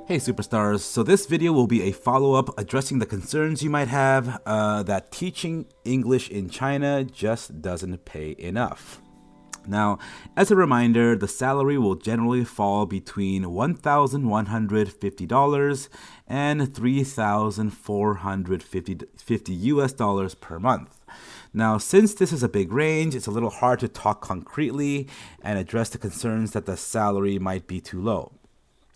Hey superstars, so this video will be a follow-up addressing the concerns you might have that teaching English in China just doesn't pay enough. Now, as a reminder, the salary will generally fall between $1,150 and $3,450 US dollars per month. Now, since this is a big range, it's a little hard to talk concretely and address the concerns that the salary might be too low.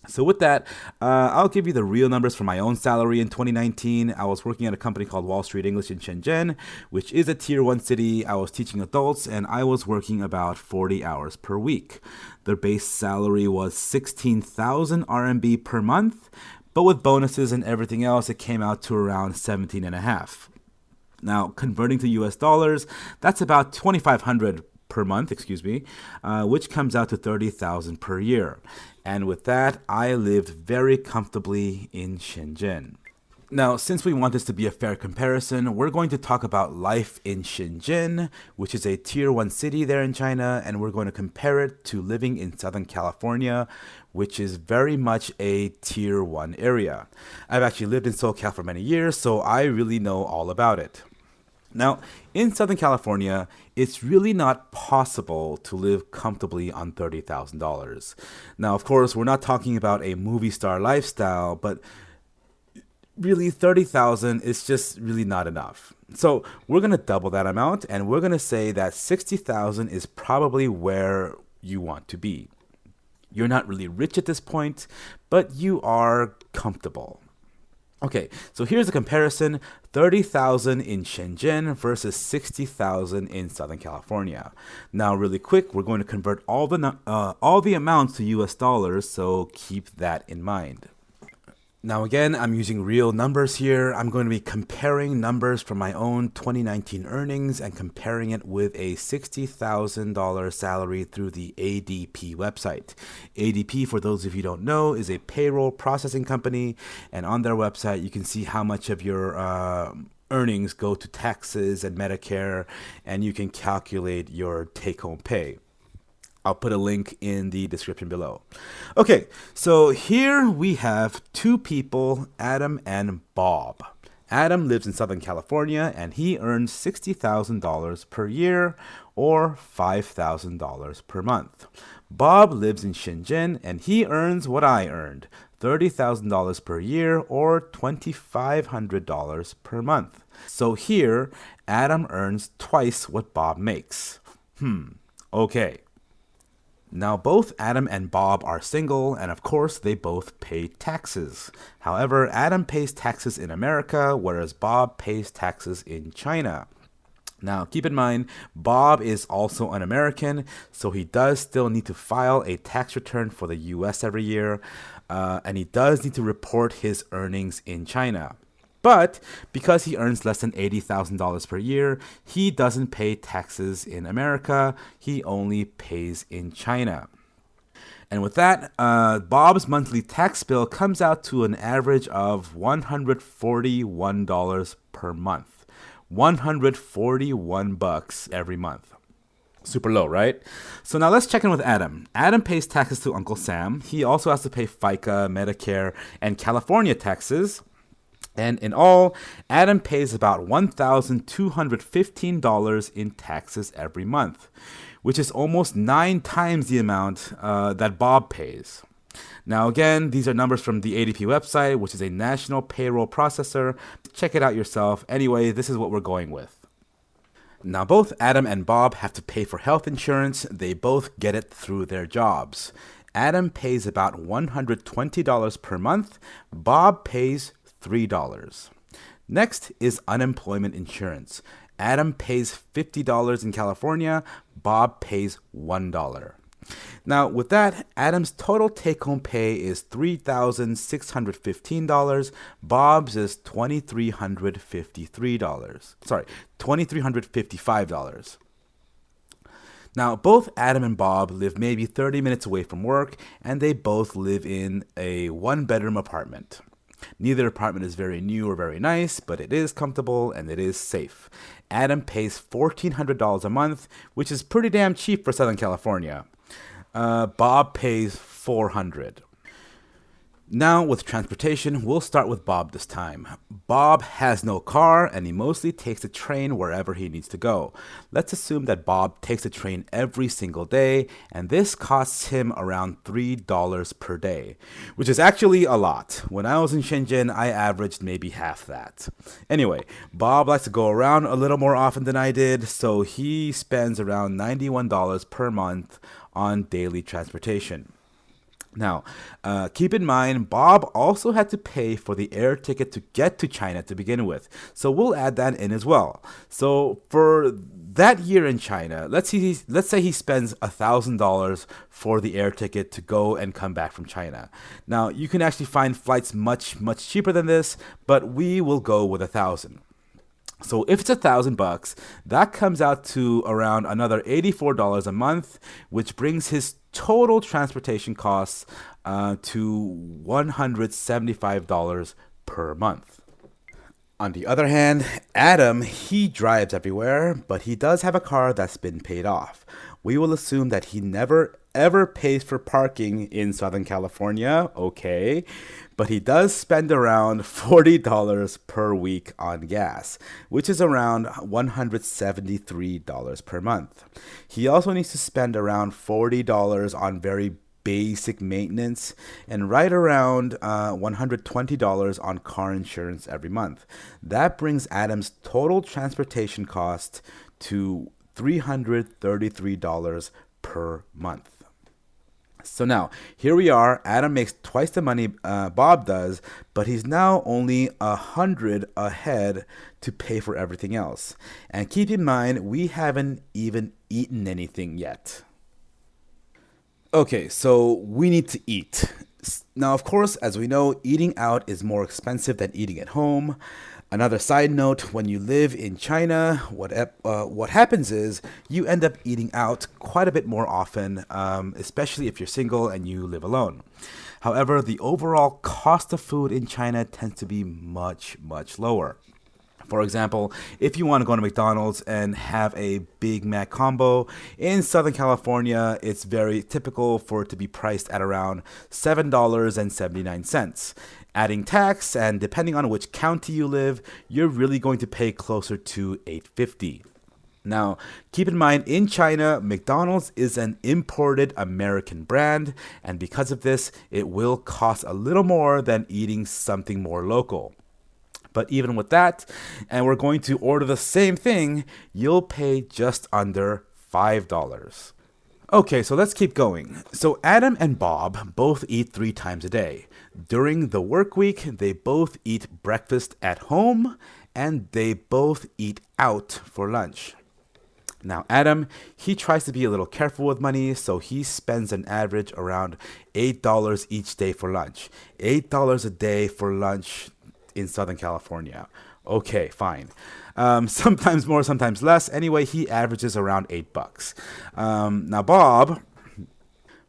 So with that, I'll give you the real numbers for my own salary in 2019. I was working at a company called Wall Street English in Shenzhen, which is a tier 1 city. I was teaching adults and I was working about 40 hours per week. Their base salary was 16,000 RMB per month, but with bonuses and everything else, it came out to around 17 and a half. Now, converting to US dollars, that's about 2,500 per month, which comes out to 30,000 per year. And with that, I lived very comfortably in Shenzhen. Now, since we want this to be a fair comparison, we're going to talk about life in Shenzhen, which is a tier 1 city there in China, and we're going to compare it to living in Southern California, which is very much a tier 1 area. I've actually lived in SoCal for many years, so I really know all about it. Now, in Southern California, it's really not possible to live comfortably on $30,000. Now, of course, we're not talking about a movie star lifestyle, but really $30,000 is just really not enough. So we're going to double that amount, and we're going to say that $60,000 is probably where you want to be. You're not really rich at this point, but you are comfortable. Okay, so here's a comparison, 30,000 in Shenzhen versus 60,000 in Southern California. Now, really quick, we're going to convert all the amounts to US dollars, so keep that in mind. Now again, I'm using real numbers here. I'm going to be comparing numbers from my own 2019 earnings and comparing it with a $60,000 salary through the ADP website. ADP, for those of you who don't know, is a payroll processing company, and on their website you can see how much of your earnings go to taxes and Medicare, and you can calculate your take-home pay. I'll put a link in the description below. Okay, so here we have two people, Adam and Bob. Adam lives in Southern California and he earns $60,000 per year or $5,000 per month. Bob lives in Shenzhen and he earns what I earned, $30,000 per year or $2,500 per month. So here, Adam earns twice what Bob makes. Okay. Now, both Adam and Bob are single, and of course, they both pay taxes. However, Adam pays taxes in America, whereas Bob pays taxes in China. Now, keep in mind, Bob is also an American, so he does still need to file a tax return for the US every year, and he does need to report his earnings in China. But because he earns less than $80,000 per year, he doesn't pay taxes in America. He only pays in China. And with that, Bob's monthly tax bill comes out to an average of $141 per month. 141 bucks every month. Super low, right? So now let's check in with Adam. Adam pays taxes to Uncle Sam. He also has to pay FICA, Medicare, and California taxes. And in all, Adam pays about $1,215 in taxes every month, which is almost 9 times the amount that Bob pays. Now again, these are numbers from the ADP website, which is a national payroll processor. Check it out yourself. Anyway, this is what we're going with. Now both Adam and Bob have to pay for health insurance. They both get it through their jobs. Adam pays about $120 per month. Bob pays $3. Next is unemployment insurance. Adam pays $50 in California. Bob pays $1. Now, with that, Adam's total take-home pay is $3,615. Bob's is $2,355. Now, both Adam and Bob live maybe 30 minutes away from work, and they both live in a one-bedroom apartment. Neither apartment is very new or very nice, but it is comfortable and it is safe. Adam pays $1,400 a month, which is pretty damn cheap for Southern California. Bob pays $400. Now, with transportation, we'll start with Bob this time. Bob has no car and he mostly takes the train wherever he needs to go. Let's assume that Bob takes the train every single day, and this costs him around $3 per day, which is actually a lot. When I was in Shenzhen, I averaged maybe half that. Anyway, Bob likes to go around a little more often than I did, so he spends around $91 per month on daily transportation. Now, keep in mind, Bob also had to pay for the air ticket to get to China to begin with. So we'll add that in as well. So for that year in China, let's say he spends $1,000 for the air ticket to go and come back from China. Now, you can actually find flights much cheaper than this, but we will go with 1,000. So if it's $1,000, that comes out to around another $84 a month, which brings his total transportation costs to $175 per month. On the other hand, Adam, he drives everywhere, but he does have a car that's been paid off. We will assume that he never ever pays for parking in Southern California, okay, but he does spend around $40 per week on gas, which is around $173 per month. He also needs to spend around $40 on very basic maintenance and right around $120 on car insurance every month. That brings Adam's total transportation cost to $333 per month. So now, here we are. Adam makes twice the money Bob does, but he's now only $100 ahead to pay for everything else. And keep in mind, we haven't even eaten anything yet. Okay, so we need to eat. Now, of course, as we know, eating out is more expensive than eating at home. Another side note, when you live in China, what happens is you end up eating out quite a bit more often, especially if you're single and you live alone. However, the overall cost of food in China tends to be much lower. For example, if you want to go to McDonald's and have a Big Mac combo, in Southern California, it's very typical for it to be priced at around $7.79. Adding tax, and depending on which county you live, you're really going to pay closer to $8.50. Now, keep in mind, in China, McDonald's is an imported American brand, and because of this, it will cost a little more than eating something more local. But even with that, and we're going to order the same thing, you'll pay just under $5. Okay, so let's keep going. So Adam and Bob both eat 3 times a day. During the work week, they both eat breakfast at home, and they both eat out for lunch. Now, Adam, he tries to be a little careful with money, so he spends an average around $8 each day for lunch. $8 a day for lunch in Southern California. Okay, fine. Sometimes more, sometimes less. Anyway, he averages around $8. Now,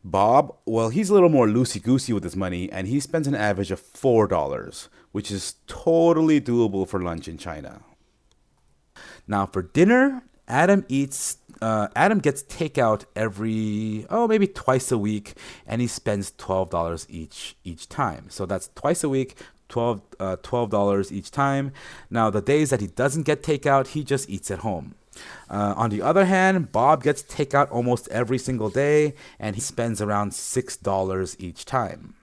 Bob, well, he's a little more loosey-goosey with his money, and he spends an average of $4, which is totally doable for lunch in China. Now, for dinner, Adam gets takeout maybe twice a week, and he spends $12 each time. So that's twice a week, $12 each time. Now, the days that he doesn't get takeout, he just eats at home. On the other hand, Bob gets takeout almost every single day, and he spends around $6 each time.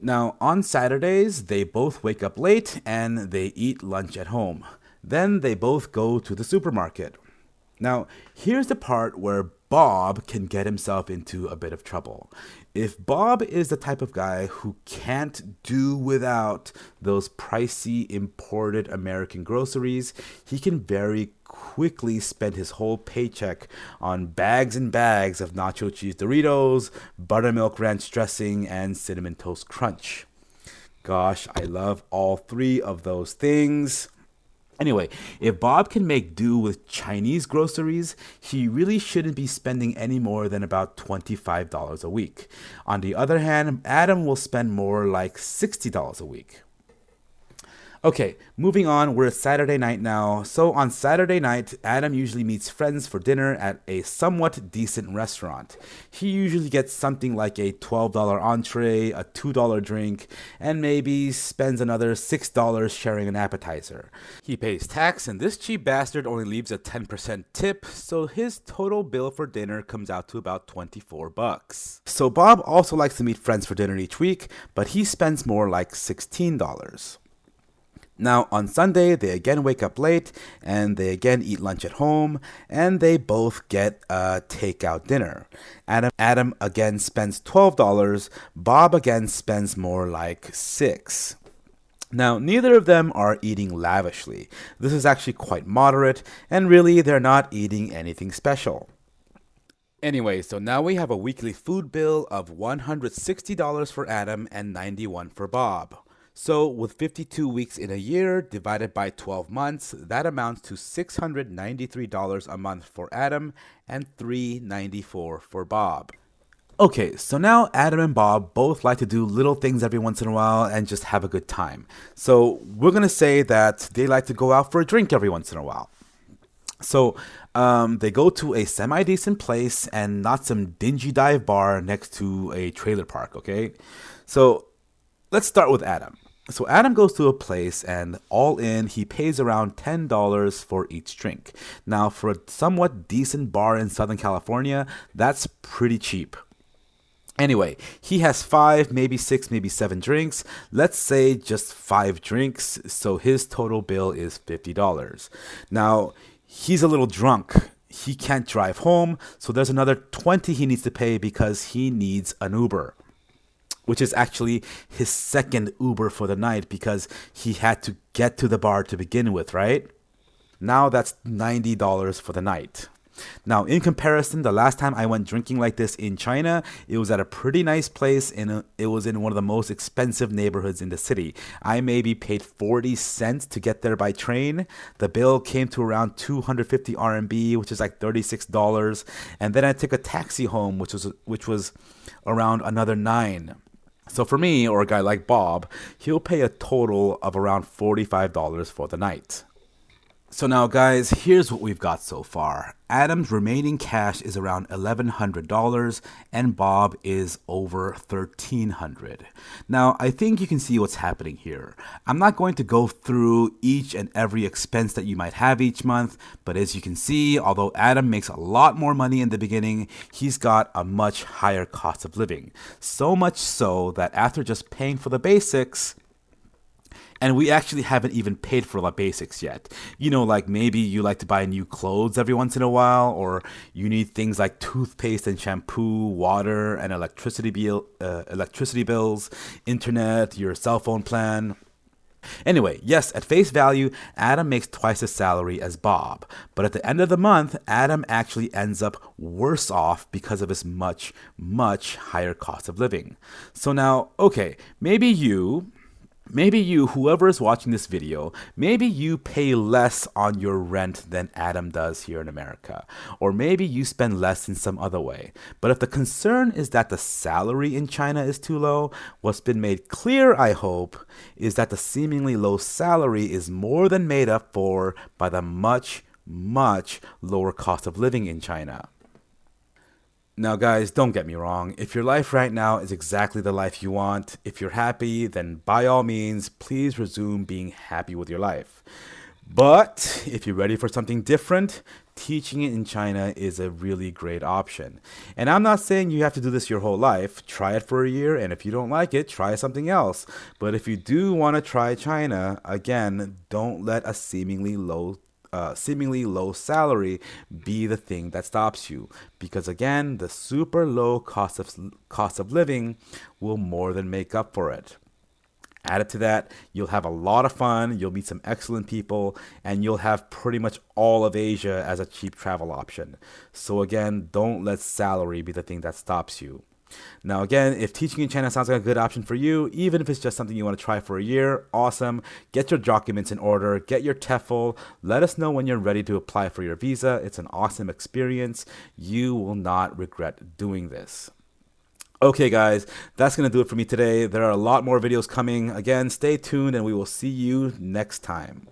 Now, on Saturdays, they both wake up late and they eat lunch at home. Then they both go to the supermarket. Now, here's the part where Bob can get himself into a bit of trouble. If Bob is the type of guy who can't do without those pricey imported American groceries, he can very quickly spend his whole paycheck on bags and bags of nacho cheese Doritos, buttermilk ranch dressing, and cinnamon toast crunch. Gosh, I love all 3 of those things. Anyway, if Bob can make do with Chinese groceries, he really shouldn't be spending any more than about $25 a week. On the other hand, Adam will spend more like $60 a week. Okay, moving on, we're at Saturday night now. So on Saturday night, Adam usually meets friends for dinner at a somewhat decent restaurant. He usually gets something like a $12 entree, a $2 drink, and maybe spends another $6 sharing an appetizer. He pays tax, and this cheap bastard only leaves a 10% tip, so his total bill for dinner comes out to about 24 bucks. So Bob also likes to meet friends for dinner each week, but he spends more like $16. Now, on Sunday, they again wake up late and they again eat lunch at home and they both get a takeout dinner. Adam again spends $12. Bob again spends more like 6. Now, neither of them are eating lavishly. This is actually quite moderate, and really, they're not eating anything special. Anyway, so now we have a weekly food bill of $160 for Adam and $91 for Bob. So, with 52 weeks in a year divided by 12 months, that amounts to $693 a month for Adam and $394 for Bob. Okay, so now Adam and Bob both like to do little things every once in a while and just have a good time. So, we're going to say that they like to go out for a drink every once in a while. So they go to a semi-decent place and not some dingy dive bar next to a trailer park, okay? So let's start with Adam. So Adam goes to a place and all in, he pays around $10 for each drink. Now, for a somewhat decent bar in Southern California, that's pretty cheap. Anyway, he has 5, maybe 6, maybe 7 drinks. Let's say just 5 drinks, so his total bill is $50. Now, he's a little drunk. He can't drive home, so there's another $20 he needs to pay because he needs an Uber, which is actually his second Uber for the night because he had to get to the bar to begin with, right? Now that's $90 for the night. Now, in comparison, the last time I went drinking like this in China, it was at a pretty nice place. It was in one of the most expensive neighborhoods in the city. I maybe paid 40 cents to get there by train. The bill came to around 250 RMB, which is like $36. And then I took a taxi home, which was around another 9. So for me, or a guy like Bob, he'll pay a total of around $45 for the night. So now, guys, here's what we've got so far. Adam's remaining cash is around $1,100 and Bob is over $1,300. Now, I think you can see what's happening here. I'm not going to go through each and every expense that you might have each month, but as you can see, although Adam makes a lot more money in the beginning, he's got a much higher cost of living. So much so that after just paying for the basics, and we actually haven't even paid for the basics yet. You know, like maybe you like to buy new clothes every once in a while, or you need things like toothpaste and shampoo, water and electricity bills, internet, your cell phone plan. Anyway, yes, at face value, Adam makes twice his salary as Bob. But at the end of the month, Adam actually ends up worse off because of his much, much higher cost of living. So now, okay, maybe you, whoever is watching this video, maybe you pay less on your rent than Adam does here in America. Or maybe you spend less in some other way. But if the concern is that the salary in China is too low, what's been made clear, I hope, is that the seemingly low salary is more than made up for by the much, much lower cost of living in China. Now, guys, don't get me wrong. If your life right now is exactly the life you want, if you're happy, then by all means, please resume being happy with your life. But if you're ready for something different, teaching it in China is a really great option. And I'm not saying you have to do this your whole life. Try it for a year, and if you don't like it, try something else. But if you do want to try China, again, don't let a seemingly low salary be the thing that stops you, because again, the super low cost of living will more than make up for it. Added to that, you'll have a lot of fun, you'll meet some excellent people, and you'll have pretty much all of Asia as a cheap travel option. So again, don't let salary be the thing that stops you. Now again, if teaching in China sounds like a good option for you, even if it's just something you want to try for a year, awesome. Get your documents in order, get your TEFL, let us know when you're ready to apply for your visa. It's an awesome experience. You will not regret doing this. Okay, guys, that's going to do it for me today. There are a lot more videos coming. Again, stay tuned and we will see you next time.